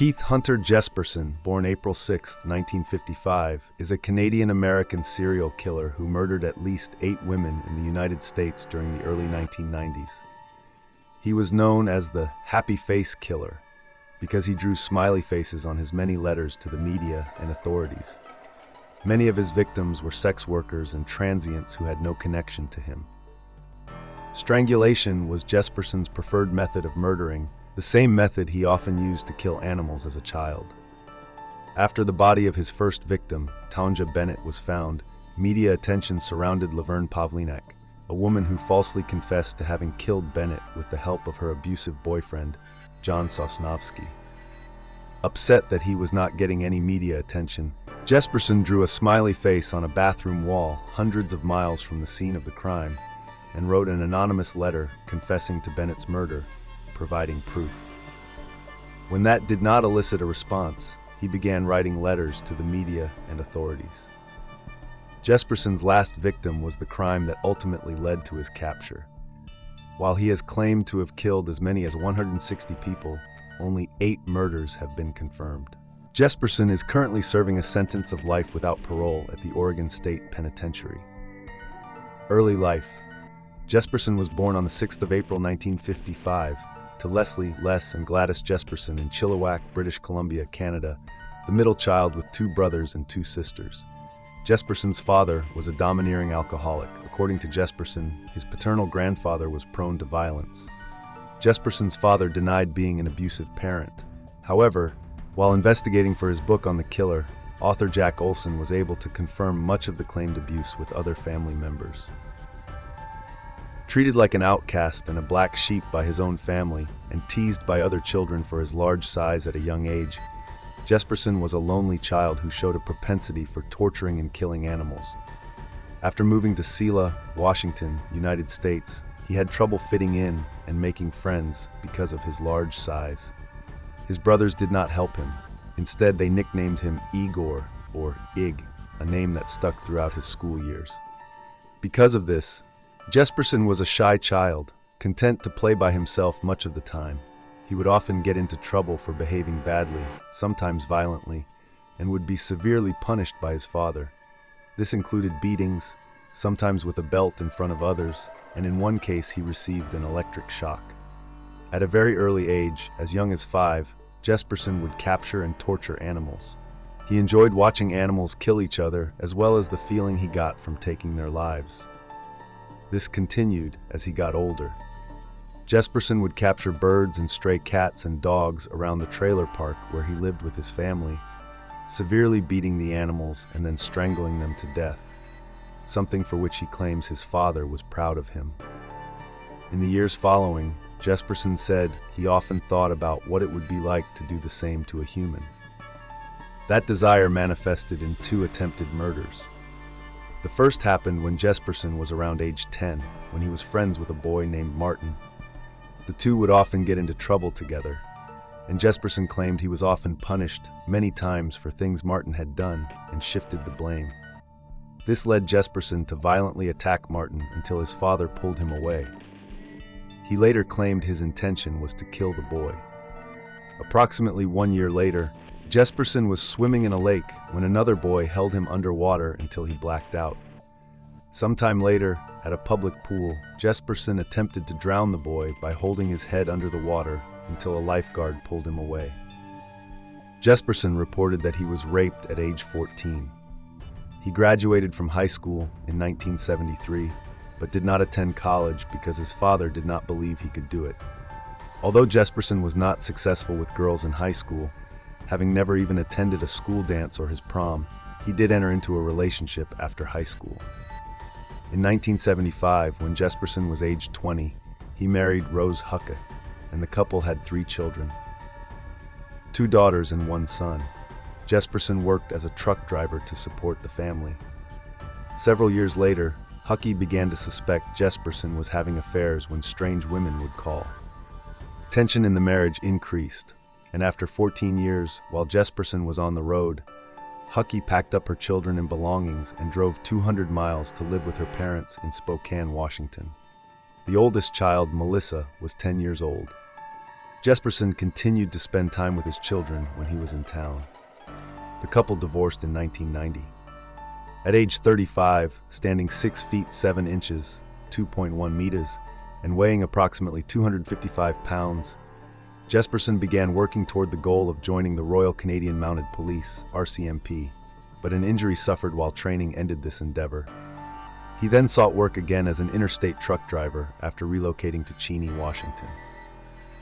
Keith Hunter Jesperson, born April 6, 1955, is a Canadian-American serial killer who murdered at least 8 women in the United States during the early 1990s. He was known as the Happy Face Killer because he drew smiley faces on his many letters to the media and authorities. Many of his victims were sex workers and transients who had no connection to him. Strangulation was Jesperson's preferred method of murdering, the same method he often used to kill animals as a child. After the body of his first victim, Tanja Bennett, was found, media attention surrounded Laverne Pavlinak, a woman who falsely confessed to having killed Bennett with the help of her abusive boyfriend, John Sosnovsky. Upset that he was not getting any media attention, Jesperson drew a smiley face on a bathroom wall hundreds of miles from the scene of the crime and wrote an anonymous letter confessing to Bennett's murder, providing proof. When that did not elicit a response, he began writing letters to the media and authorities. Jesperson's last victim was the crime that ultimately led to his capture. While he has claimed to have killed as many as 160 people, only 8 murders have been confirmed. Jesperson is currently serving a sentence of life without parole at the Oregon State Penitentiary. Early life. Jesperson was born on the 6th of April 1955 to Leslie, Les, and Gladys Jesperson in Chilliwack, British Columbia, Canada, the middle child with 2 brothers and 2 sisters. Jesperson's father was a domineering alcoholic. According to Jesperson, his paternal grandfather was prone to violence. Jesperson's father denied being an abusive parent. However, while investigating for his book on the killer, author Jack Olson was able to confirm much of the claimed abuse with other family members. Treated like an outcast and a black sheep by his own family, and teased by other children for his large size at a young age, Jesperson was a lonely child who showed a propensity for torturing and killing animals. After moving to Selah, Washington, United States, he had trouble fitting in and making friends because of his large size. His brothers did not help him. Instead, they nicknamed him Igor, or Ig, a name that stuck throughout his school years. Because of this, Jesperson was a shy child, content to play by himself much of the time. He would often get into trouble for behaving badly, sometimes violently, and would be severely punished by his father. This included beatings, sometimes with a belt in front of others, and in one case he received an electric shock. At a very early age, as young as 5, Jesperson would capture and torture animals. He enjoyed watching animals kill each other, as well as the feeling he got from taking their lives. This continued as he got older. Jesperson would capture birds and stray cats and dogs around the trailer park where he lived with his family, severely beating the animals and then strangling them to death, something for which he claims his father was proud of him. In the years following, Jesperson said he often thought about what it would be like to do the same to a human. That desire manifested in 2 attempted murders. The first happened when Jesperson was around age 10, when he was friends with a boy named Martin. The 2 would often get into trouble together, and Jesperson claimed he was often punished many times for things Martin had done and shifted the blame. This led Jesperson to violently attack Martin until his father pulled him away. He later claimed his intention was to kill the boy. Approximately 1 year later, Jesperson was swimming in a lake when another boy held him underwater until he blacked out. Sometime later, at a public pool, Jesperson attempted to drown the boy by holding his head under the water until a lifeguard pulled him away. Jesperson reported that he was raped at age 14. He graduated from high school in 1973, but did not attend college because his father did not believe he could do it. Although Jesperson was not successful with girls in high school, having never even attended a school dance or his prom, he did enter into a relationship after high school. In 1975, when Jesperson was age 20, he married Rose Hucke, and the couple had 3 children. 2 daughters and 1 son. Jesperson worked as a truck driver to support the family. Several years later, Hucke began to suspect Jesperson was having affairs when strange women would call. Tension in the marriage increased, and after 14 years, while Jesperson was on the road, Hucke packed up her children and belongings and drove 200 miles to live with her parents in Spokane, Washington. The oldest child, Melissa, was 10 years old. Jesperson continued to spend time with his children when he was in town. The couple divorced in 1990. At age 35, standing 6 feet 7 inches, 2.1 meters, and weighing approximately 255 pounds, Jesperson began working toward the goal of joining the Royal Canadian Mounted Police, RCMP, but an injury suffered while training ended this endeavor. He then sought work again as an interstate truck driver after relocating to Cheney, Washington.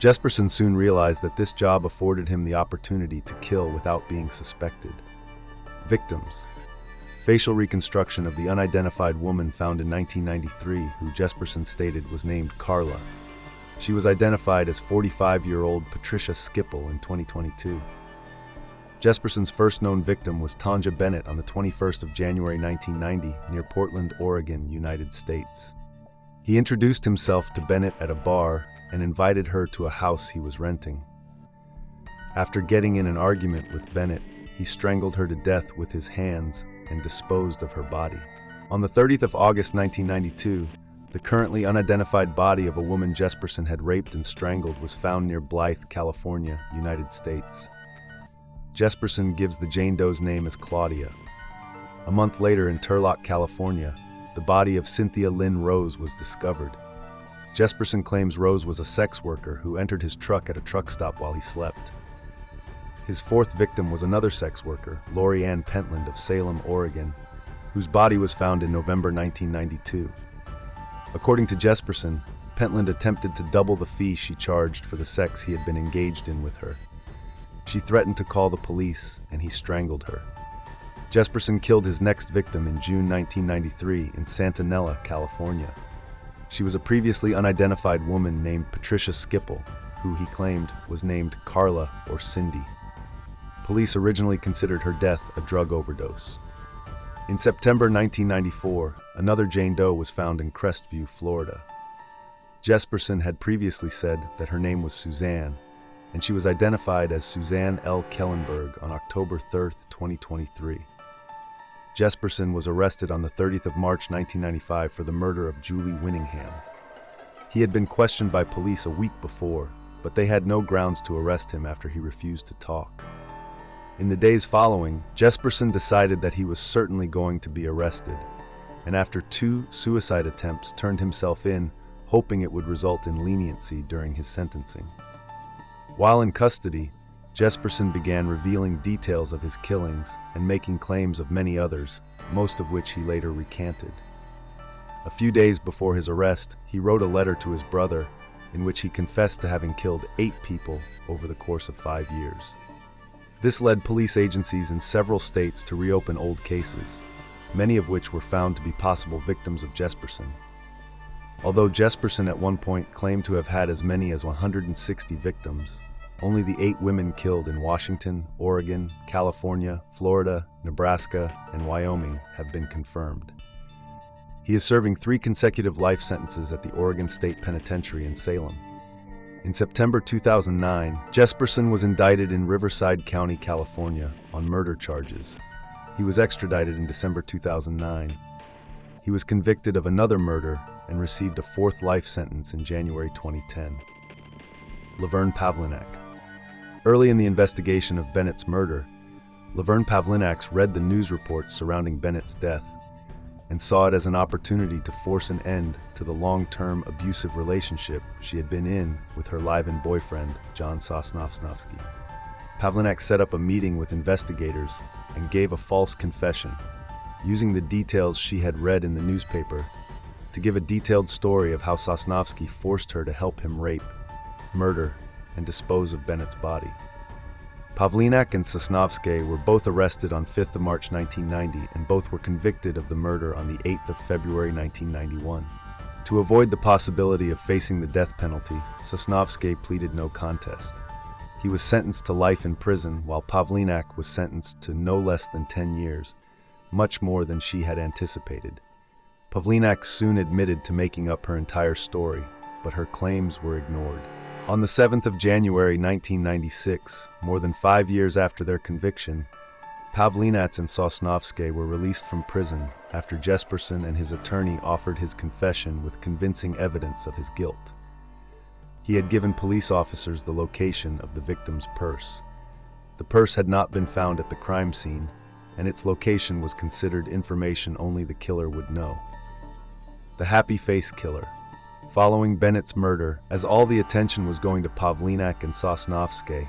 Jesperson soon realized that this job afforded him the opportunity to kill without being suspected. Victims. Facial reconstruction of the unidentified woman found in 1993, who Jesperson stated was named Carla. She was identified as 45-year-old Patricia Skipple in 2022. Jesperson's first known victim was Tanja Bennett on the 21st of January 1990 near Portland, Oregon, United States. He introduced himself to Bennett at a bar and invited her to a house he was renting. After getting in an argument with Bennett, he strangled her to death with his hands and disposed of her body. On the 30th of August 1992, the currently unidentified body of a woman Jesperson had raped and strangled was found near Blythe, California, United States. Jesperson gives the Jane Doe's name as Claudia. A month later in Turlock, California, the body of Cynthia Lynn Rose was discovered. Jesperson claims Rose was a sex worker who entered his truck at a truck stop while he slept. His fourth victim was another sex worker, Lori Ann Pentland of Salem, Oregon, whose body was found in November 1992. According to Jesperson, Pentland attempted to double the fee she charged for the sex he had been engaged in with her. She threatened to call the police, and he strangled her. Jesperson killed his next victim in June 1993 in Santanella, California. She was a previously unidentified woman named Patricia Skipple, who he claimed was named Carla or Cindy. Police originally considered her death a drug overdose. In September 1994, another Jane Doe was found in Crestview, Florida. Jesperson had previously said that her name was Suzanne, and she was identified as Suzanne L. Kellenberg on October 3, 2023. Jesperson was arrested on the 30th of March 1995 for the murder of Julie Winningham. He had been questioned by police a week before, but they had no grounds to arrest him after he refused to talk. In the days following, Jesperson decided that he was certainly going to be arrested, and after 2 suicide attempts turned himself in, hoping it would result in leniency during his sentencing. While in custody, Jesperson began revealing details of his killings and making claims of many others, most of which he later recanted. A few days before his arrest, he wrote a letter to his brother in which he confessed to having killed 8 people over the course of 5 years. This led police agencies in several states to reopen old cases, many of which were found to be possible victims of Jesperson. Although Jesperson at one point claimed to have had as many as 160 victims, only the 8 women killed in Washington, Oregon, California, Florida, Nebraska, and Wyoming have been confirmed. He is serving 3 consecutive life sentences at the Oregon State Penitentiary in Salem. In September 2009, Jesperson was indicted in Riverside County, California, on murder charges. He was extradited in December 2009. He was convicted of another murder and received a 4th life sentence in January 2010. Laverne Pavlinac. Early in the investigation of Bennett's murder, Laverne Pavlinac read the news reports surrounding Bennett's death and saw it as an opportunity to force an end to the long-term abusive relationship she had been in with her live-in boyfriend, John Sosnovsky. Pavlinac set up a meeting with investigators and gave a false confession, using the details she had read in the newspaper to give a detailed story of how Sosnovsky forced her to help him rape, murder, and dispose of Bennett's body. Pavlinac and Sosnovsky were both arrested on 5th of March 1990, and both were convicted of the murder on the 8th of February 1991. To avoid the possibility of facing the death penalty, Sosnovsky pleaded no contest. He was sentenced to life in prison, while Pavlinac was sentenced to no less than 10 years, much more than she had anticipated. Pavlinac soon admitted to making up her entire story, but her claims were ignored. On the 7th of January 1996, more than 5 years after their conviction, Pavlinac and Sosnovsky were released from prison after Jesperson and his attorney offered his confession with convincing evidence of his guilt. He had given police officers the location of the victim's purse. The purse had not been found at the crime scene, and its location was considered information only the killer would know. The Happy Face Killer. Following Bennett's murder, as all the attention was going to Pavlinak and Sosnovsky,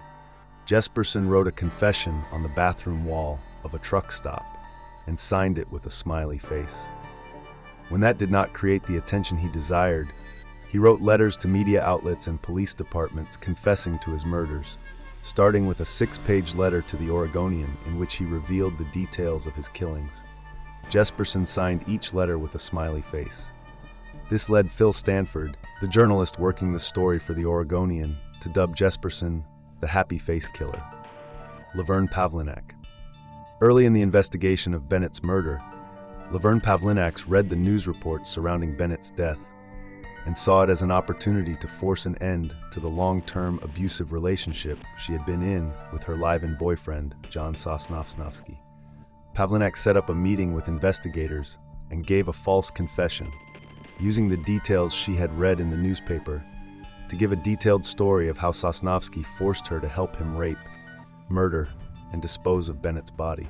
Jesperson wrote a confession on the bathroom wall of a truck stop and signed it with a smiley face. When that did not create the attention he desired, he wrote letters to media outlets and police departments confessing to his murders, starting with a 6-page letter to the Oregonian in which he revealed the details of his killings. Jesperson signed each letter with a smiley face. This led Phil Stanford, the journalist working the story for the Oregonian, to dub Jesperson the Happy Face Killer. Laverne Pavlinak. Early in the investigation of Bennett's murder, Laverne Pavlinak read the news reports surrounding Bennett's death and saw it as an opportunity to force an end to the long-term abusive relationship she had been in with her live-in boyfriend, John Sosnovsky. Pavlinak set up a meeting with investigators and gave a false confession, using the details she had read in the newspaper to give a detailed story of how Sosnovsky forced her to help him rape, murder, and dispose of Bennett's body.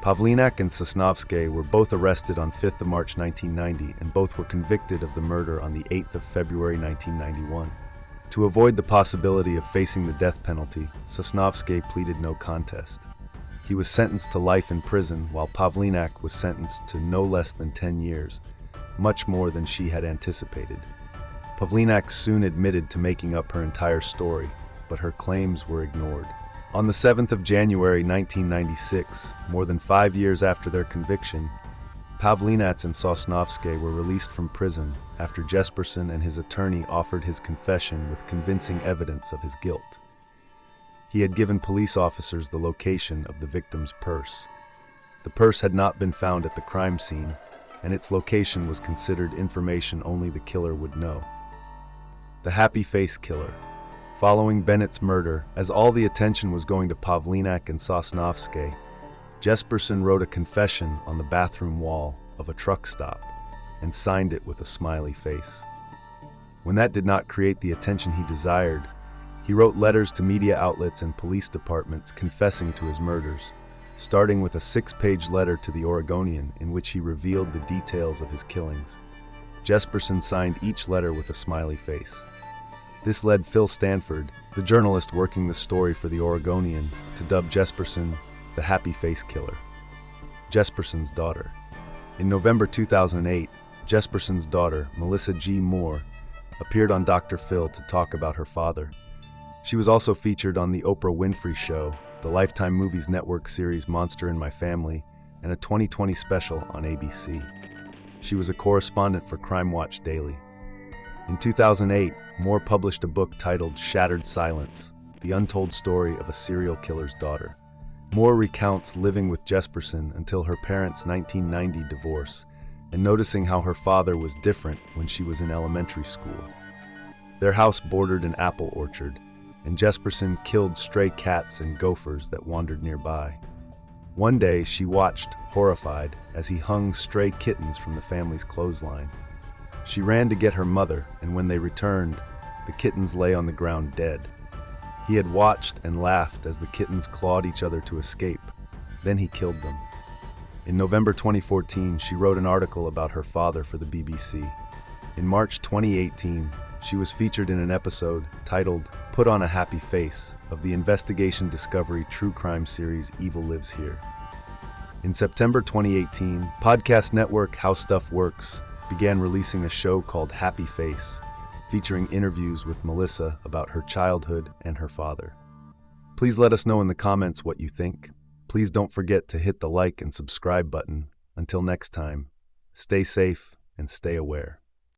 Pavlinak and Sosnovsky were both arrested on 5th of March 1990 and both were convicted of the murder on the 8th of February 1991. To avoid the possibility of facing the death penalty, Sosnovsky pleaded no contest. He was sentenced to life in prison while Pavlinak was sentenced to no less than 10 years, much more than she had anticipated. Pavlinak soon admitted to making up her entire story, but her claims were ignored. On the 7th of January 1996, more than 5 years after their conviction, Pavlinak and Sosnovsky were released from prison after Jesperson and his attorney offered his confession with convincing evidence of his guilt. He had given police officers the location of the victim's purse. The purse had not been found at the crime scene, and its location was considered information only the killer would know. The Happy Face Killer. Following Bennett's murder, as all the attention was going to Pavlinak and Sosnovsky, Jesperson wrote a confession on the bathroom wall of a truck stop and signed it with a smiley face. When that did not create the attention he desired, he wrote letters to media outlets and police departments confessing to his murders, starting with a 6-page letter to the Oregonian in which he revealed the details of his killings. Jesperson signed each letter with a smiley face. This led Phil Stanford, the journalist working the story for the Oregonian, to dub Jesperson the Happy Face Killer. Jesperson's daughter. In November 2008, Jesperson's daughter, Melissa G. Moore, appeared on Dr. Phil to talk about her father. She was also featured on The Oprah Winfrey Show, the Lifetime Movies Network series Monster in My Family, and a 2020 special on ABC. She was a correspondent for Crime Watch Daily. In 2008, Moore published a book titled Shattered Silence, the untold story of a serial killer's daughter. Moore recounts living with Jesperson until her parents' 1990 divorce and noticing how her father was different when she was in elementary school. Their house bordered an apple orchard, and Jesperson killed stray cats and gophers that wandered nearby. One day, she watched, horrified, as he hung stray kittens from the family's clothesline. She ran to get her mother, and when they returned, the kittens lay on the ground dead. He had watched and laughed as the kittens clawed each other to escape. Then he killed them. In November 2014, she wrote an article about her father for the BBC. In March 2018, she was featured in an episode titled Put on a Happy Face of the investigation discovery true crime series Evil Lives Here. In September 2018, podcast network How Stuff Works began releasing a show called Happy Face, featuring interviews with Melissa about her childhood and her father. Please let us know in the comments what you think. Please don't forget to hit the like and subscribe button. Until next time, stay safe and stay aware.